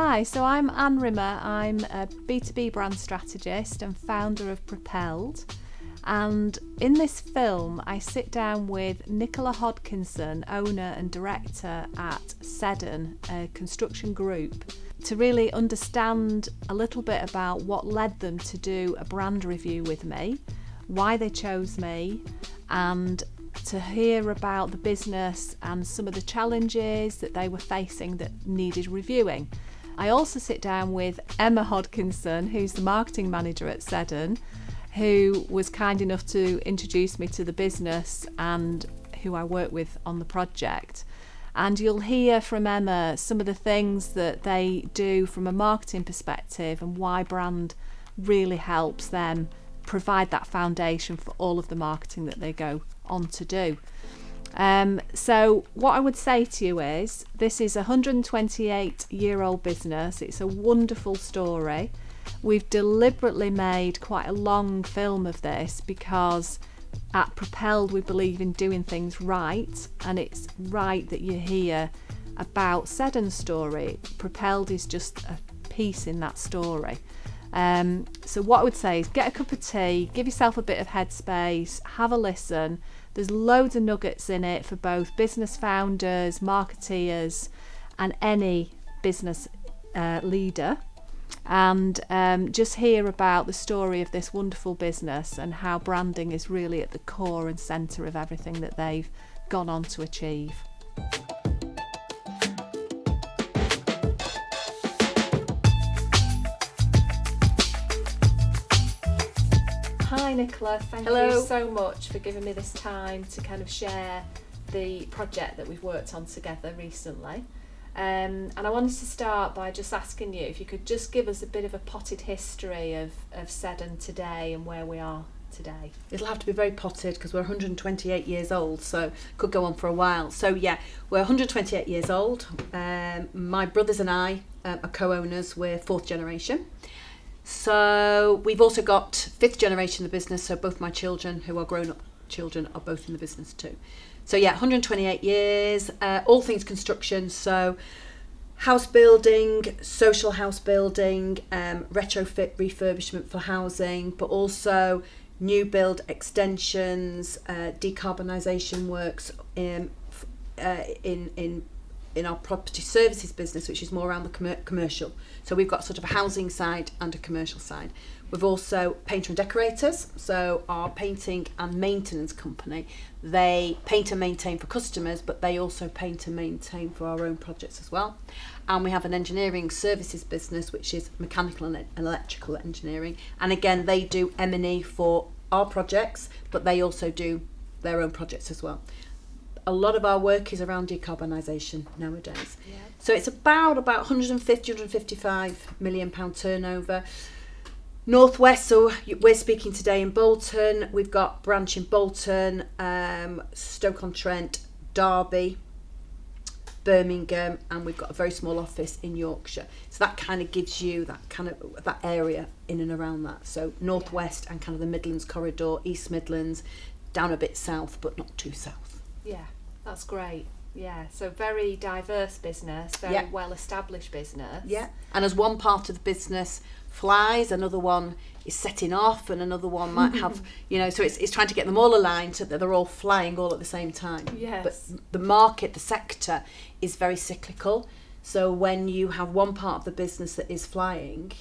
Hi, so I'm Anne Rimmer. I'm a B2B brand strategist and founder of Propelled. And in this film, I sit down with Nicola Hodkinson, owner and director at Seddon, a construction group, to really understand a little bit about what led them to do a brand review with me, why they chose me, and to hear about the business and some of the challenges that they were facing that needed reviewing. I also sit down with Emma Hodkinson, who's the marketing manager at Seddon, who was kind enough to introduce me to the business and who I work with on the project. And you'll hear from Emma some of the things that they do from a marketing perspective and why brand really helps them provide that foundation for all of the marketing that they go on to do. So what I would say to you is, this is a 128-year-old business. It's a wonderful story. We've deliberately made quite a long film of this because at Propelled we believe in doing things right, and it's right that you hear about Seddon's story. Propelled is just a piece in that story. So what I would say is get a cup of tea, give yourself a bit of headspace, have a listen. There's loads of nuggets in it for both business founders, marketeers, and any business leader. And just hear about the story of this wonderful business and how branding is really at the core and centre of everything that they've gone on to achieve. Hi Nicola, thank you so much for giving me this time to kind of share the project that we've worked on together recently. And I wanted to start by just asking you if you could just give us a bit of a potted history of Seddon today and where we are today. It'll have to be very potted because we're 128 years old, so could go on for a while. So yeah, we're 128 years old. My brothers and I are co-owners. We're fourth generation. So we've also got fifth generation in the business, so both my children, who are grown-up children, are both in the business too. So yeah, 128 years, all things construction, so house building, social house building, retrofit refurbishment for housing, but also new build extensions, decarbonisation works in our property services business, which is more around the commercial. So we've got sort of a housing side and a commercial side. We've also painter and decorators, so our painting and maintenance company, they paint and maintain for customers, but they also paint and maintain for our own projects as well. And we have an engineering services business, which is mechanical and electrical engineering. And again, they do M&E for our projects, but they also do their own projects as well. A lot of our work is around decarbonisation nowadays. Yeah. So it's about 155 million pound turnover. Northwest, so we're speaking today in Bolton. We've got branch in Bolton, Stoke-on-Trent, Derby, Birmingham, and we've got a very small office in Yorkshire. So that kind of gives you that area in and around that. So Northwest and kind of the Midlands corridor, East Midlands, down a bit south, but not too south. Yeah, that's great. Yeah, so very diverse business, very well-established business. Yeah, and as one part of the business flies, another one is setting off, and another one might have, so it's trying to get them all aligned so that they're all flying all at the same time. Yes. But the market, the sector, is very cyclical. So when you have one part of the business that is flying,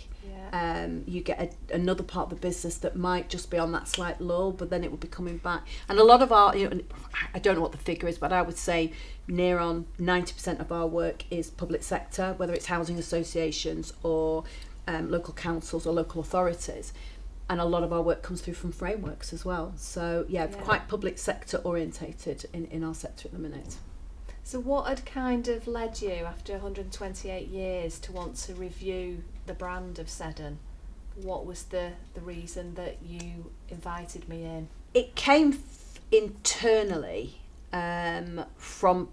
you get another part of the business that might just be on that slight lull, but then it will be coming back. And a lot of our, I don't know what the figure is, but I would say near on 90% of our work is public sector, whether it's housing associations or local councils or local authorities. And a lot of our work comes through from frameworks as well. So quite public sector orientated in our sector at the minute. So what had kind of led you, after 128 years, to want to review the brand of Seddon? What was the reason that you invited me in? It came internally from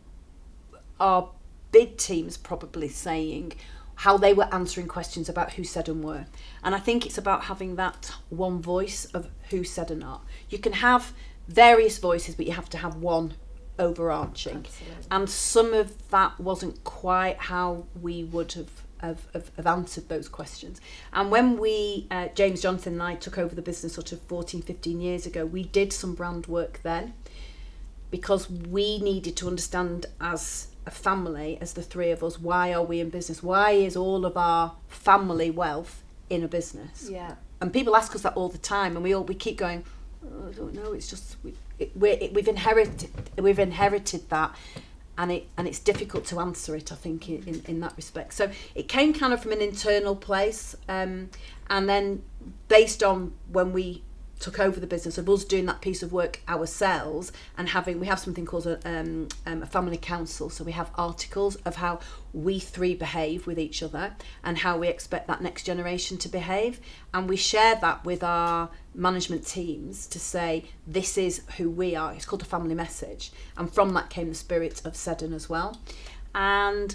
our bid teams probably saying how they were answering questions about who Seddon were. And I think it's about having that one voice of who Seddon are. You can have various voices, but you have to have one overarching. Absolutely. And some of that wasn't quite how we would have have answered those questions. And when we, James, Jonathan and I took over the business sort of 14, 15 years ago, we did some brand work then because we needed to understand as a family, as the three of us, why are we in business? Why is all of our family wealth in a business? Yeah. And people ask us that all the time, and we keep going, oh, I don't know, it's just, we've inherited that. And it's difficult to answer it, I think, in that respect. So it came kind of from an internal place, and then based on when we took over the business, of us doing that piece of work ourselves, and we have something called a family council. So we have articles of how we three behave with each other and how we expect that next generation to behave, and we share that with our management teams to say this is who we are. It's called a family message, and from that came the spirit of Seddon as well. And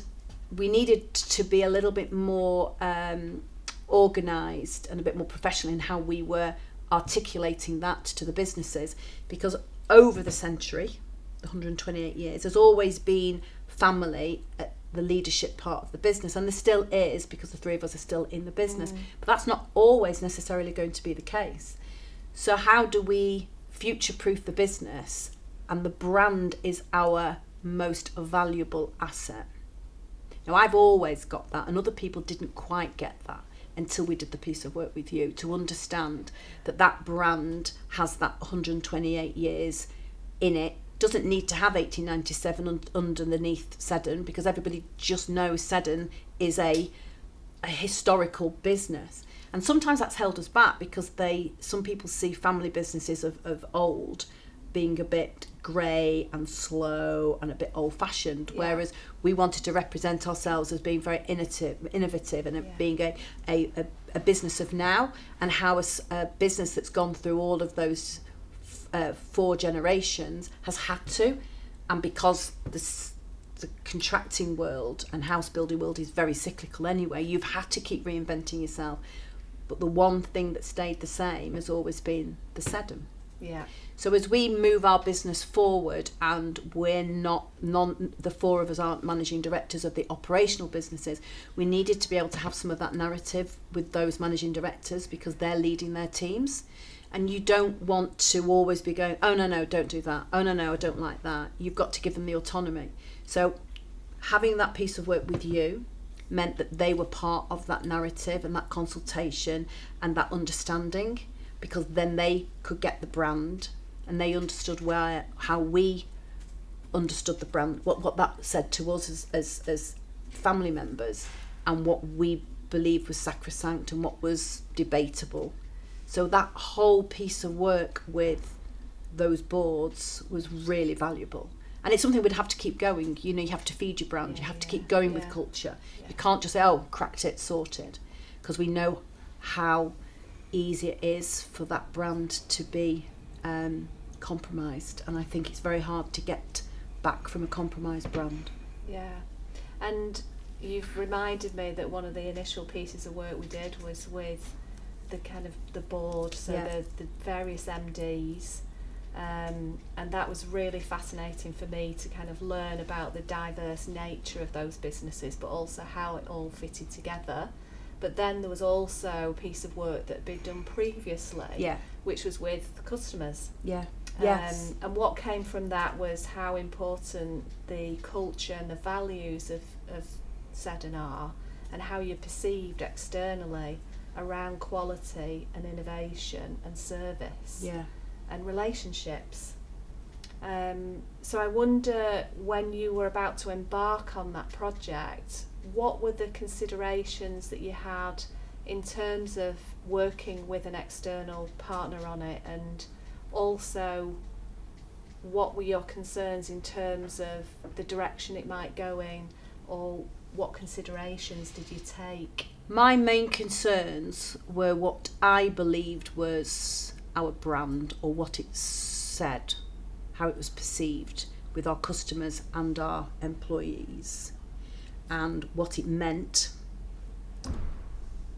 we needed to be a little bit more organised and a bit more professional in how we were articulating that to the businesses, because over the century, the 128 years, there's always been family at the leadership part of the business, and there still is, because the three of us are still in the business, but that's not always necessarily going to be the case. So how do we future-proof the business? And the brand is our most valuable asset. Now, I've always got that, and other people didn't quite get that until we did the piece of work with you, to understand that that brand has that 128 years in it. Doesn't need to have 1897 underneath Seddon, because everybody just knows Seddon is a historical business. And sometimes that's held us back, because some people see family businesses of old being a bit grey and slow and a bit old-fashioned, whereas we wanted to represent ourselves as being very innovative and being a business of now, and how a business that's gone through all of those 4 generations has had to, and because the contracting world and house building world is very cyclical anyway, you've had to keep reinventing yourself. But the one thing that stayed the same has always been the Seddon. Yeah. So as we move our business forward, and we're the 4 of us aren't managing directors of the operational businesses, we needed to be able to have some of that narrative with those managing directors, because they're leading their teams. And you don't want to always be going, oh no, don't do that. Oh no, I don't like that. You've got to give them the autonomy. So having that piece of work with you meant that they were part of that narrative and that consultation and that understanding, because then they could get the brand, and they understood how we understood the brand, what that said to us as family members, and what we believed was sacrosanct and what was debatable. So that whole piece of work with those boards was really valuable. And it's something we'd have to keep going. You know, you have to feed your brand, you have to keep going with culture. You can't just say, oh, cracked it, sorted. Because we know how easy it is for that brand to be compromised. And I think it's very hard to get back from a compromised brand. Yeah. And you've reminded me that one of the initial pieces of work we did was with the kind of the board, so the various MDs. And that was really fascinating for me to kind of learn about the diverse nature of those businesses, but also how it all fitted together. But then there was also a piece of work that had been done previously, which was with customers. Yes. And what came from that was how important the culture and the values of Seddon are, and how you're perceived externally around quality and innovation and service. And relationships. So I wonder, when you were about to embark on that project, what were the considerations that you had in terms of working with an external partner on it, and also what were your concerns in terms of the direction it might go in, or what considerations did you take? My main concerns were what I believed was our brand, or what it said, how it was perceived with our customers and our employees, and what it meant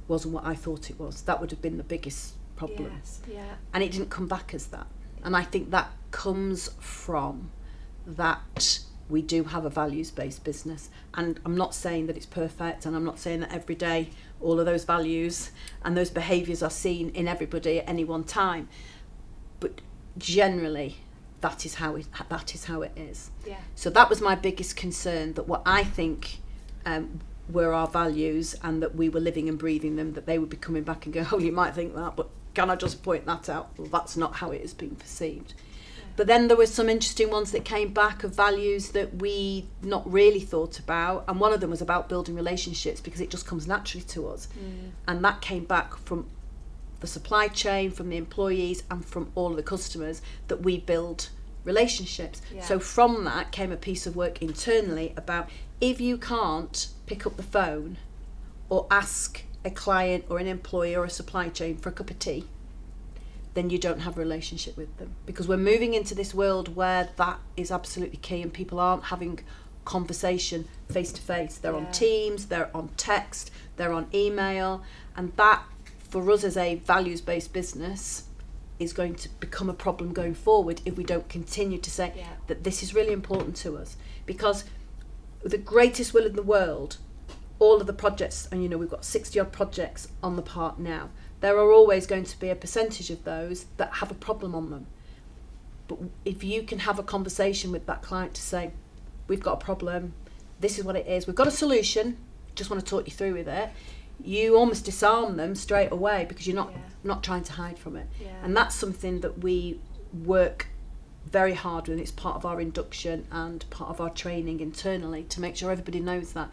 wasn't what I thought it was. That would have been the biggest problem. And it didn't come back as that. And I think that comes from that we do have a values-based business. And I'm not saying that it's perfect, and I'm not saying that every day all of those values and those behaviours are seen in everybody at any one time. But generally, that is how it is. Yeah. So that was my biggest concern, that what I think were our values, and that we were living and breathing them, that they would be coming back and go, oh, you might think that, but can I just point that out? Well, that's not how it is being perceived. But then there were some interesting ones that came back of values that we not really thought about. And one of them was about building relationships, because it just comes naturally to us. And that came back from the supply chain, from the employees, and from all of the customers, that we build relationships. Yeah. So from that came a piece of work internally about, if you can't pick up the phone or ask a client or an employee or a supply chain for a cup of tea, then you don't have a relationship with them. Because we're moving into this world where that is absolutely key, and people aren't having conversation face to face. They're on Teams, they're on text, they're on email, and that, for us as a values-based business, is going to become a problem going forward if we don't continue to say that this is really important to us. Because the greatest will in the world, all of the projects, and we've got 60 odd projects on the part now, there are always going to be a percentage of those that have a problem on them. But if you can have a conversation with that client to say, we've got a problem, this is what it is, we've got a solution, just want to talk you through with it, you almost disarm them straight away, because you're not trying to hide from it. And that's something that we work very hard with. It's part of our induction and part of our training internally, to make sure everybody knows that.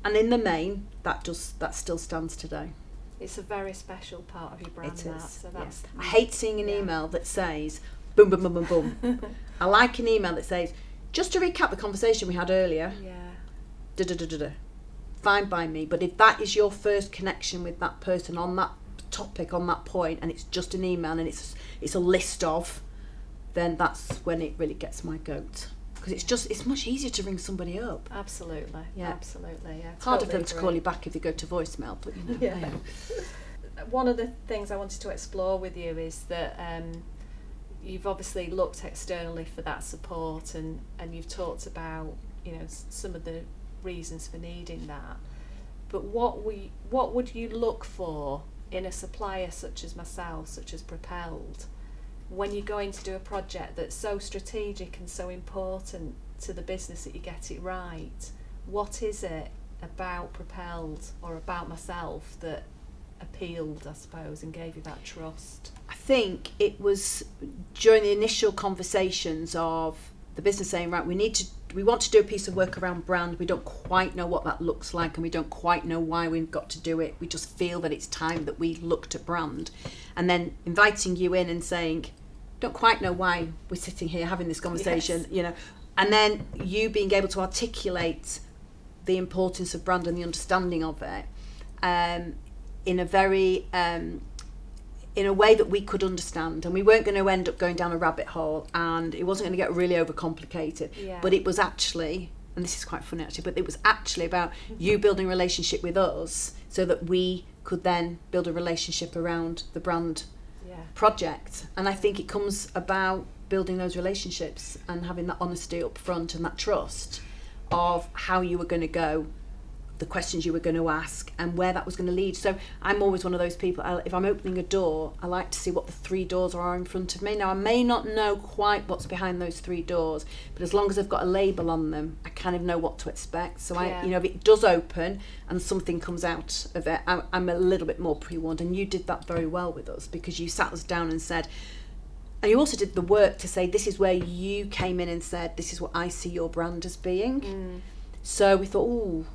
And in the main, that still stands today. It's a very special part of your brand. It is. So that's I hate seeing an email that says boom, boom, boom, boom, boom. I like an email that says, just to recap the conversation we had earlier, da da da da da. Fine by me. But if that is your first connection with that person on that topic, on that point, and it's just an email and it's a list of, then that's when it really gets my goat. Because it's much easier to ring somebody up. Absolutely. Absolutely. Yeah. Harder for them to call you back if they go to voicemail, but One of the things I wanted to explore with you is that you've obviously looked externally for that support, and you've talked about some of the reasons for needing that. But what would you look for in a supplier such as myself, such as Propelled, when you're going to do a project that's so strategic and so important to the business that you get it right? What is it about Propelled or about myself that appealed, I suppose, and gave you that trust? I think it was during the initial conversations of the business saying, right, we want to do a piece of work around brand. We don't quite know what that looks like, and we don't quite know why we've got to do it. We just feel that it's time that we looked at brand. And then inviting you in and saying, don't quite know why we're sitting here having this conversation, and then you being able to articulate the importance of brand and the understanding of it in a very in a way that we could understand, and we weren't going to end up going down a rabbit hole, and it wasn't going to get really overcomplicated. But it was actually, and this is quite funny actually, but it was actually about you building a relationship with us so that we could then build a relationship around the brand project. And I think it comes about building those relationships and having that honesty up front and that trust of how you were going to go, the questions you were going to ask, and where that was going to lead. So I'm always one of those people, if I'm opening a door, I like to see what the 3 doors are in front of me. Now, I may not know quite what's behind those 3 doors, but as long as I've got a label on them, I kind of know what to expect. So if it does open and something comes out of it, I'm a little bit more pre-warned. And you did that very well with us, because you sat us down and said, and you also did the work to say, this is where you came in and said, this is what I see your brand as being. So we thought, ooh,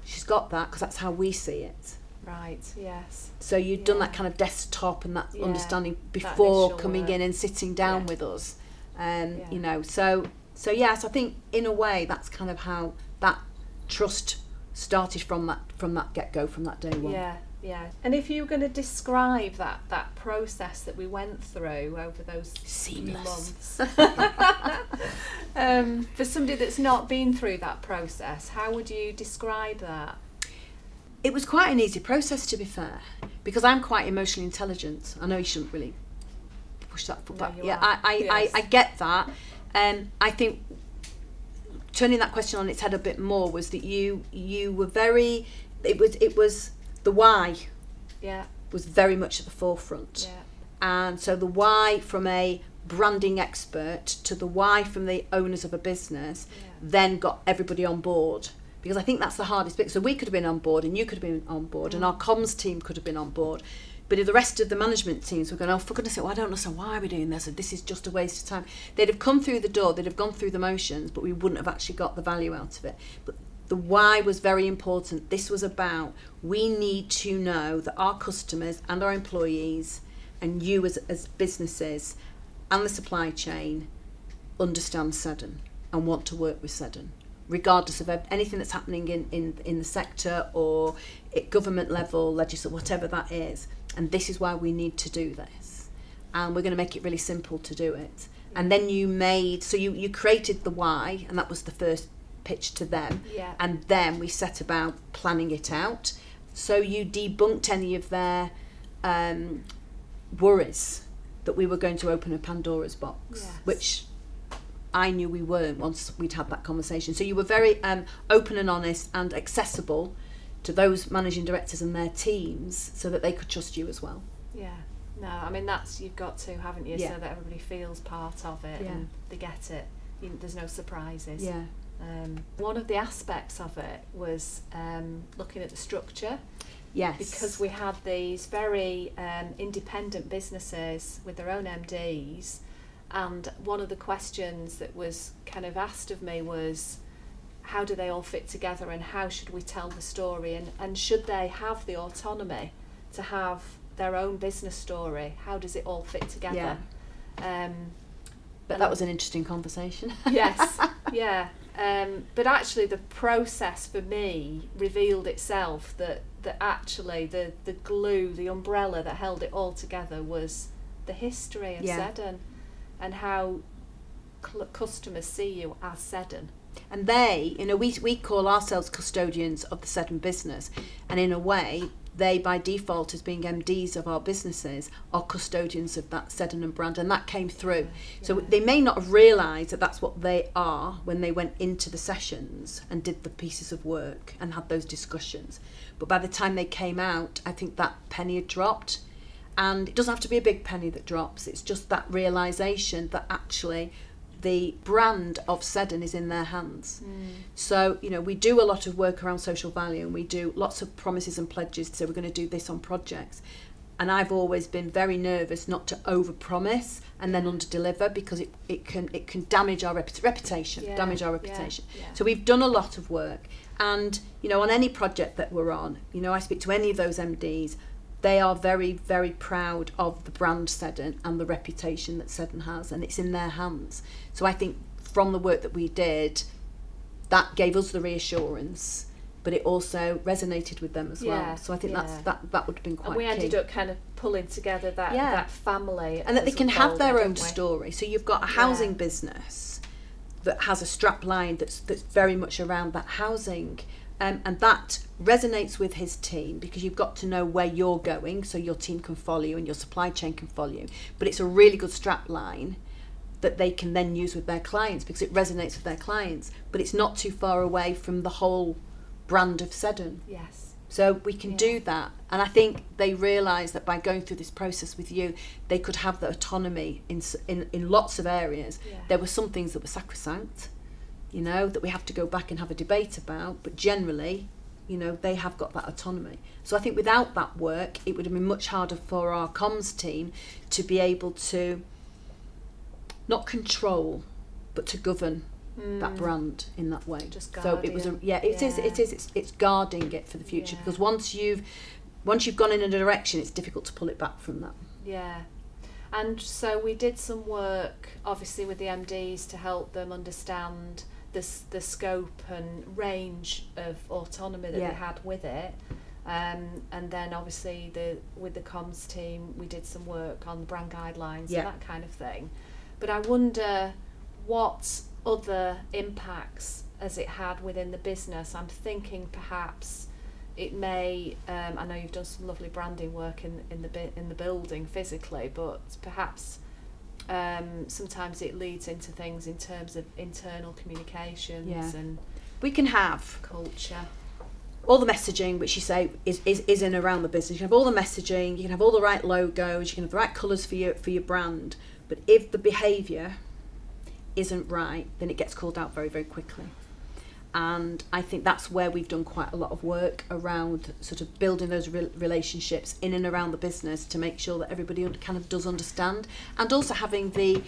she's got that, because that's how we see it. Right, yes. So you'd done that kind of desktop and that understanding before coming in and sitting down with us. So yes, I think in a way that's kind of how that trust started from that get-go, from that day one. Yeah. And if you were going to describe that process that we went through over those few months, for somebody that's not been through that process, how would you describe that? It was quite an easy process, to be fair, because I'm quite emotionally intelligent. I know you shouldn't really push that foot back. I get that. I think turning that question on its head a bit more was that you were very, it was the why was very much at the forefront. And so the why from a branding expert to the why from the owners of a business then got everybody on board, because I think that's the hardest bit. So we could have been on board and you could have been on board and our comms team could have been on board, but if the rest of the management teams were going, oh, for goodness sake, well, I don't understand why we're doing this, or this is just a waste of time. They'd have come through the door, they'd have gone through the motions, but we wouldn't have actually got the value out of it. But the why was very important. This was about, we need to know that our customers and our employees and you as businesses and the supply chain understand Seddon and want to work with Seddon, regardless of anything that's happening in the sector or at government level, legislature, whatever that is. And this is why we need to do this. And we're going to make it really simple to do it. And then you created the why, and that was the first pitch to them. And then we set about planning it out. So you debunked any of their worries that we were going to open a Pandora's box, which I knew we weren't once we'd had that conversation. So you were very open and honest and accessible to those managing directors and their teams so that they could trust you as well. No, I mean, that's, you've got to, haven't you, so that everybody feels part of it and they get it. There's no surprises. One of the aspects of it was looking at the structure. Because we had these very independent businesses with their own MDs, and one of the questions that was kind of asked of me was, how do they all fit together and how should we tell the story, and should they have the autonomy to have their own business story? How does it all fit together? But that was an interesting conversation. But actually the process for me revealed itself that actually the glue, the umbrella that held it all together was the history of Seddon and how customers see you as Seddon. And they, we call ourselves custodians of the Seddon business, and in a way they by default, as being MDs of our businesses, are custodians of that Seddon and brand, and that came through. So they may not have realised that that's what they are when they went into the sessions and did the pieces of work and had those discussions, but by the time they came out, I think that penny had dropped. And it doesn't have to be a big penny that drops, it's just that realisation that actually the brand of Seddon is in their hands. So, we do a lot of work around social value, and we do lots of promises and pledges to say we're going to do this on projects. And I've always been very nervous not to over-promise and then under-deliver, because it can damage our reputation. So we've done a lot of work. And, on any project that we're on, I speak to any of those MDs, they are very, very proud of the brand Seddon and the reputation that Seddon has, and it's in their hands. So I think from the work that we did, that gave us the reassurance, but it also resonated with them as well. So I think that would have been quite and we key. ended up kind of pulling together that family. And that they can have their own story. So you've got a housing business that has a strap line that's very much around that housing. And that resonates with his team, because you've got to know where you're going so your team can follow you and your supply chain can follow you. But it's a really good strap line that they can then use with their clients, because it resonates with their clients. But it's not too far away from the whole brand of Seddon. So we can do that. And I think they realised that by going through this process with you, they could have the autonomy in lots of areas. There were some things that were sacrosanct, that we have to go back and have a debate about, but generally, they have got that autonomy. So I think without that work, it would have been much harder for our comms team to be able to not control, but to govern that brand in that way. So it was it's guarding it for the future, because once you've gone in a direction, it's difficult to pull it back from that. And so we did some work, obviously, with the MDs to help them understand the scope and range of autonomy that we had with it. And then obviously with the comms team, we did some work on the brand guidelines and that kind of thing. But I wonder what other impacts has it had within the business. I'm thinking perhaps it may, I know you've done some lovely branding work in the building physically, but perhaps sometimes it leads into things in terms of internal communications and we can have culture. All the messaging, which you say is in around the business. You can have all the messaging, you can have all the right logos, you can have the right colours for your brand. But if the behaviour isn't right, then it gets called out very, very quickly. And I think that's where we've done quite a lot of work around sort of building those relationships in and around the business to make sure that everybody kind of does understand, and also having the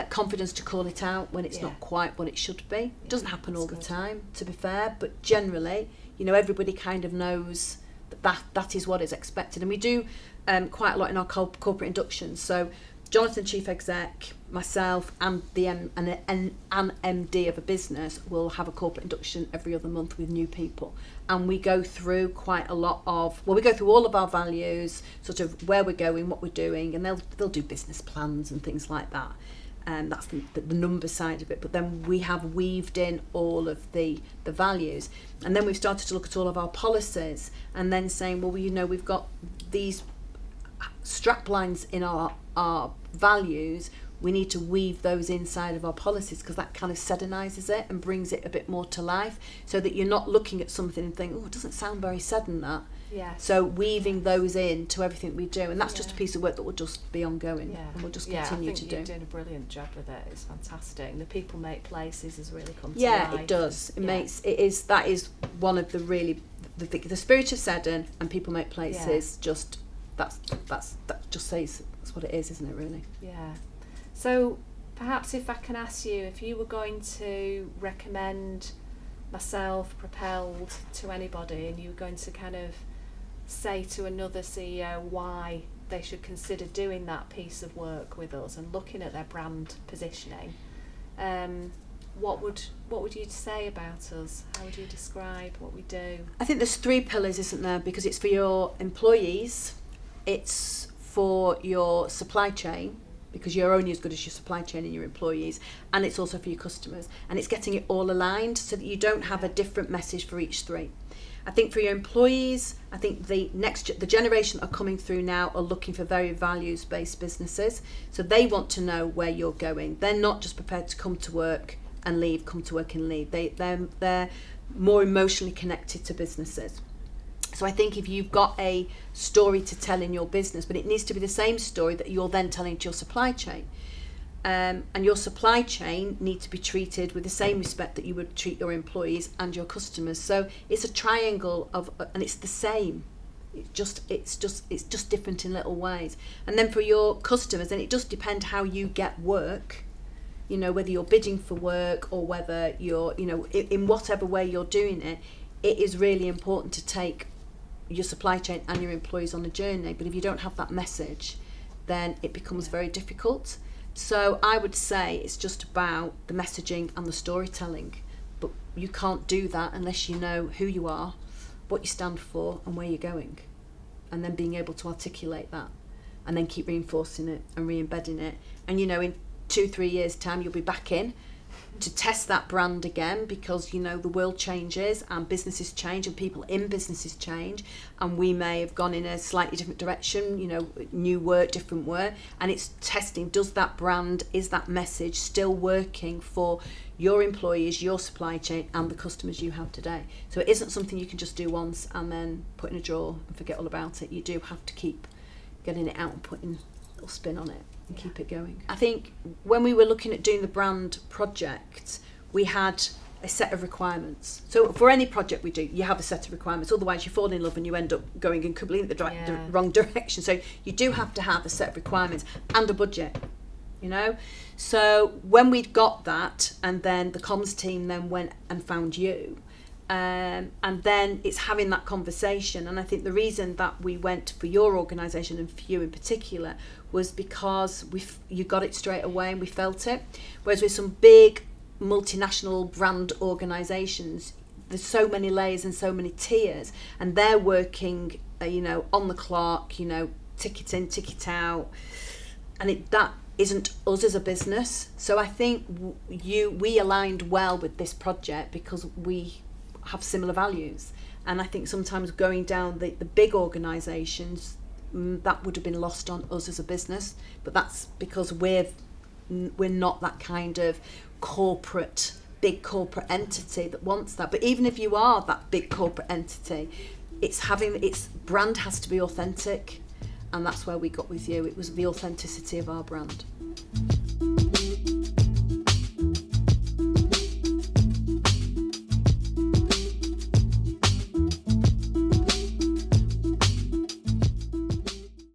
confidence to call it out when it's not quite what it should be. It doesn't happen all the time, to be fair, but generally, you know, everybody kind of knows that is what is expected. And we do quite a lot in our corporate inductions. So Jonathan, Chief Exec, myself and the an MD of a business will have a corporate induction every other month with new people. And we go through quite a lot of, we go through all of our values, sort of where we're going, what we're doing, and they'll do business plans and things like that. And that's the number side of it. But then we have weaved in all of the values. And then we've started to look at all of our policies and then saying, well, you know, we've got these strap lines in our values. We need to weave those inside of our policies because that kind of Seddonizes it and brings it a bit more to life, so that you're not looking at something and thinking, oh, it doesn't sound very Seddon, that. Yes. So weaving those in to everything we do, and that's just a piece of work that will just be ongoing and we'll just continue to do. You're doing a brilliant job with it. It's fantastic. The people make places has really come to life. Yeah, it does. That is one of the really the spirit of Seddon and people make places. Just that just says that's what it is, isn't it? Really. Yeah. So perhaps if I can ask you, if you were going to recommend myself, Propelled, to anybody, and you were going to kind of say to another CEO why they should consider doing that piece of work with us and looking at their brand positioning, what would you say about us? How would you describe what we do? I think there's 3 pillars, isn't there? Because it's for your employees, it's for your supply chain, because you're only as good as your supply chain and your employees, and it's also for your customers, and it's getting it all aligned so that you don't have a different message for each 3. I think for your employees, I think the generation that are coming through now are looking for very values-based businesses, so they want to know where you're going. They're not just prepared to come to work and leave, come to work and leave. They're more emotionally connected to businesses. So I think if you've got a story to tell in your business, but it needs to be the same story that you're then telling to your supply chain. And your supply chain need to be treated with the same respect that you would treat your employees and your customers. So it's a triangle of, and it's the same. It's just different in little ways. And then for your customers, then it does depend how you get work. You know, whether you're bidding for work or whether you're, you know, in whatever way you're doing it, it is really important to take your supply chain and your employees on a journey. But if you don't have that message, then it becomes very difficult. So I would say it's just about the messaging and the storytelling, but you can't do that unless you know who you are, what you stand for and where you're going, and then being able to articulate that and then keep reinforcing it and re-embedding it. And you know, in 2-3 years time you'll be back in to test that brand again, because you know the world changes and businesses change and people in businesses change, and we may have gone in a slightly different direction, you know, new work, different work, and it's testing, does that brand, is that message still working for your employees, your supply chain and the customers you have today. So it isn't something you can just do once and then put in a drawer and forget all about it. You do have to keep getting it out and putting a little spin on it and keep it going. I think when we were looking at doing the brand project, we had a set of requirements. So for any project we do, you have a set of requirements, otherwise you fall in love and you end up going in completely the wrong direction. So you do have to have a set of requirements and a budget, you know. So when we'd got that, and then the comms team then went and found you, and then it's having that conversation. And I think the reason that we went for your organisation and for you in particular was because you got it straight away and we felt it. Whereas with some big multinational brand organisations, there's so many layers and so many tiers, and they're working, you know, on the clock, you know, ticket in, ticket out, and that isn't us as a business. So I think we aligned well with this project because we have similar values, and I think sometimes going down the big organisations, that would have been lost on us as a business, but that's because we're we're not that kind of big corporate entity that wants that. But even if you are that big corporate entity, its brand has to be authentic, and that's where we got with you. It was the authenticity of our brand.